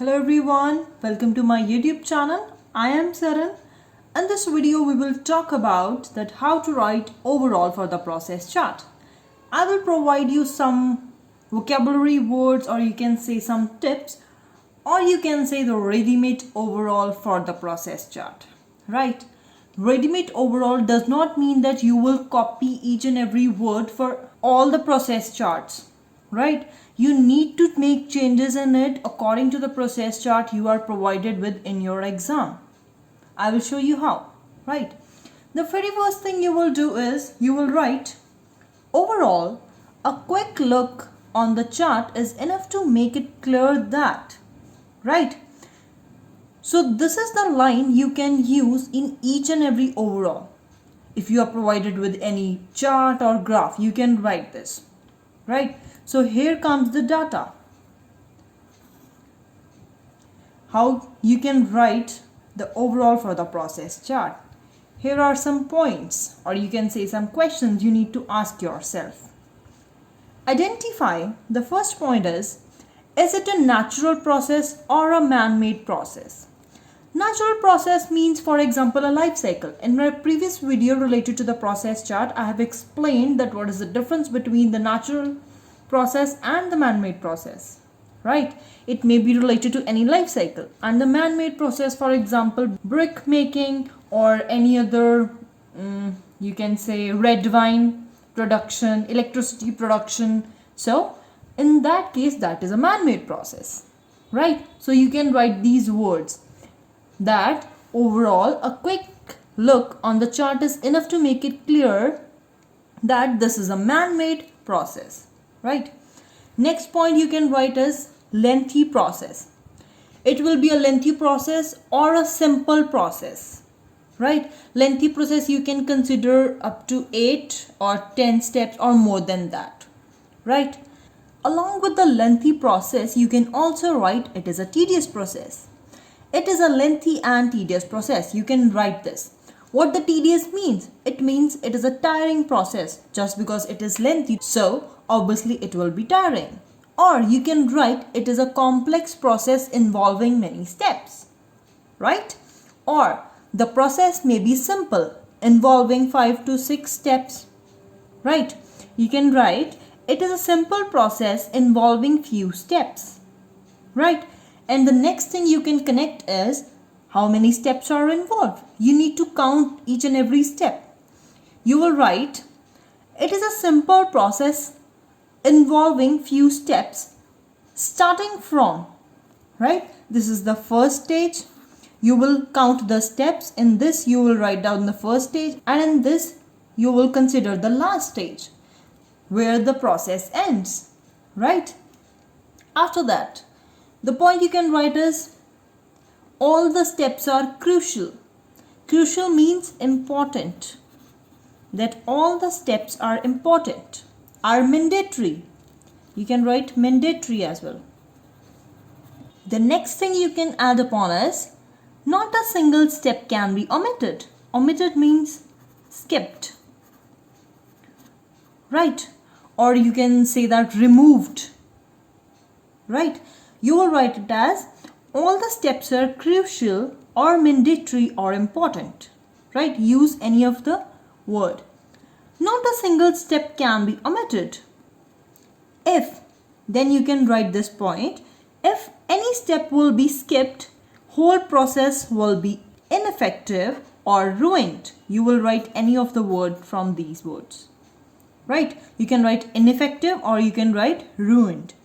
Hello everyone, welcome to my YouTube channel. I am Saran. In this video we will talk about that how to write overall for the process chart. I will provide you some vocabulary words, or you can say some tips, or you can say the ready-made overall for the process chart. Right? Ready-made overall does not mean that you will copy each and every word for all the process charts. Right? You need to make changes in it according to the process chart you are provided with in your exam. I will show you how. Right? The very first thing you will do is you will write overall. A quick look on the chart is enough to make it clear that. Right? So this is the line you can use in each and every overall. If you are provided with any chart or graph, you can write this. Right? So here comes the data. How you can write the overall for the process chart. Here are some points, or you can say some questions you need to ask yourself. Identify, the first point is it a natural process or a man-made process? Natural process means, for example, a life cycle. In my previous video related to the process chart, I have explained that what is the difference between the natural process and the man-made process. Right? It may be related to any life cycle. And the man-made process, for example, brick making or any other, you can say red wine production, electricity production. So in that case, that is a man-made process. Right? So you can write these words. That overall a quick look on the chart is enough to make it clear that this is a man-made process. Right? Next point you can write is lengthy process. It will be a lengthy process or a simple process. Right? Lengthy process you can consider up to 8 or 10 steps or more than that. Right? Along with the lengthy process, you can also write it is a tedious process. It is a lengthy and tedious process. You can write this. What the tedious means? It means it is a tiring process just because it is lengthy. So obviously it will be tiring. Or you can write it is a complex process involving many steps. Right? Or the process may be simple, involving 5 to 6 steps. Right? You can write it is a simple process involving few steps. Right? And the next thing you can connect is how many steps are involved. You need to count each and every step. You will write it is a simple process involving few steps starting from. Right? This is the first stage. You will count the steps. In this you will write down the first stage, and in this you will consider the last stage where the process ends. Right? After that, the point you can write is all the steps are crucial. Crucial means important. That all the steps are important, are mandatory. You can write mandatory as well. The next thing you can add upon is not a single step can be omitted. Omitted means skipped. Right? Or you can say that removed. Right? You will write it as all the steps are crucial or mandatory or important. Right? Use any of the word. Not a single step can be omitted. If, then you can write this point. If any step will be skipped, whole process will be ineffective or ruined. You will write any of the word from these words. Right? You can write ineffective or you can write ruined.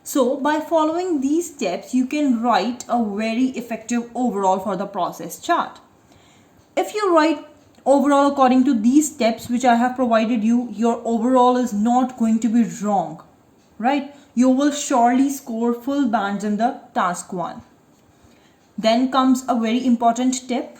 So by following these steps, you can write a very effective overall for the process chart. If you write overall according to these steps which I have provided you, your overall is not going to be wrong. Right? You will surely score full bands in the task 1. Then comes a very important tip.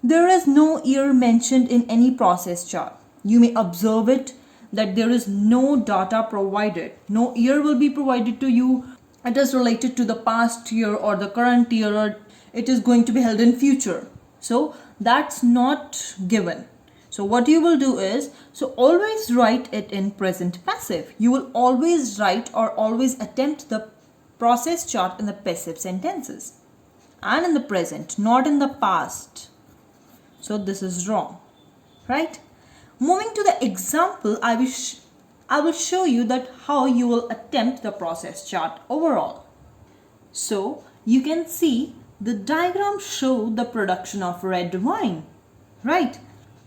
There is no year mentioned in any process chart. You may observe it that there is no data provided. No year will be provided to you. It is related to the past year or the current year, or it is going to be held in future. So that's not given. So what you will do is, so always write it in present passive. You will always write or always attempt the process chart in the passive sentences and in the present, not in the past. So this is wrong, right? Moving to the example, I will show you that how you will attempt the process chart overall. So you can see the diagram show the production of red wine, right?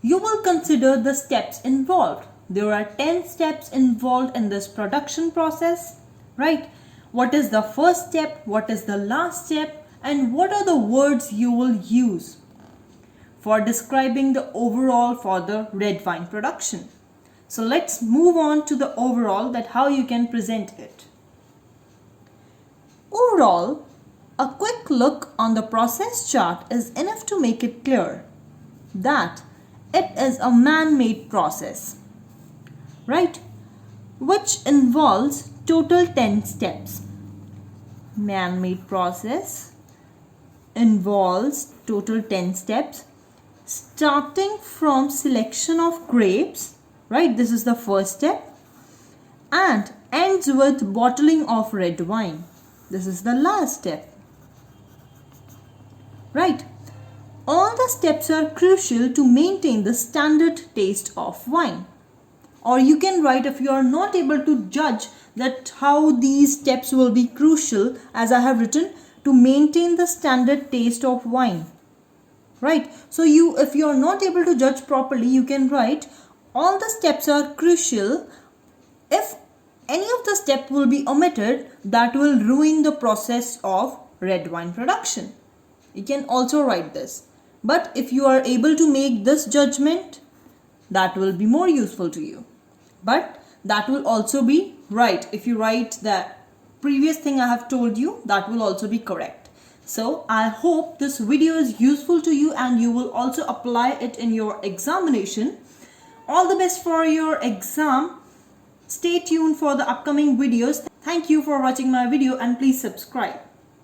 You will consider the steps involved. There are 10 steps involved in this production process, right? What is the first step? What is the last step? And what are the words you will use for describing the overall for the red wine production? So let's move on to the overall, that how you can present it. Overall, a quick look on the process chart is enough to make it clear that it is a man-made process, right? Which involves total 10 steps. Man-made process involves total 10 steps, starting from selection of grapes, right? This is the first step, and ends with bottling of red wine. This is the last step, right? All the steps are crucial to maintain the standard taste of wine. Or you can write, if you are not able to judge that how these steps will be crucial, as I have written, to maintain the standard taste of wine, right? So if you are not able to judge properly, you can write all the steps are crucial. If any of the step will be omitted, that will ruin the process of red wine production. You can also write this. But if you are able to make this judgment, that will be more useful to you. But that will also be right. If you write the previous thing I have told you, that will also be correct. So I hope this video is useful to you and you will also apply it in your examination. All the best for your exam. Stay tuned for the upcoming videos. Thank you for watching my video and please subscribe.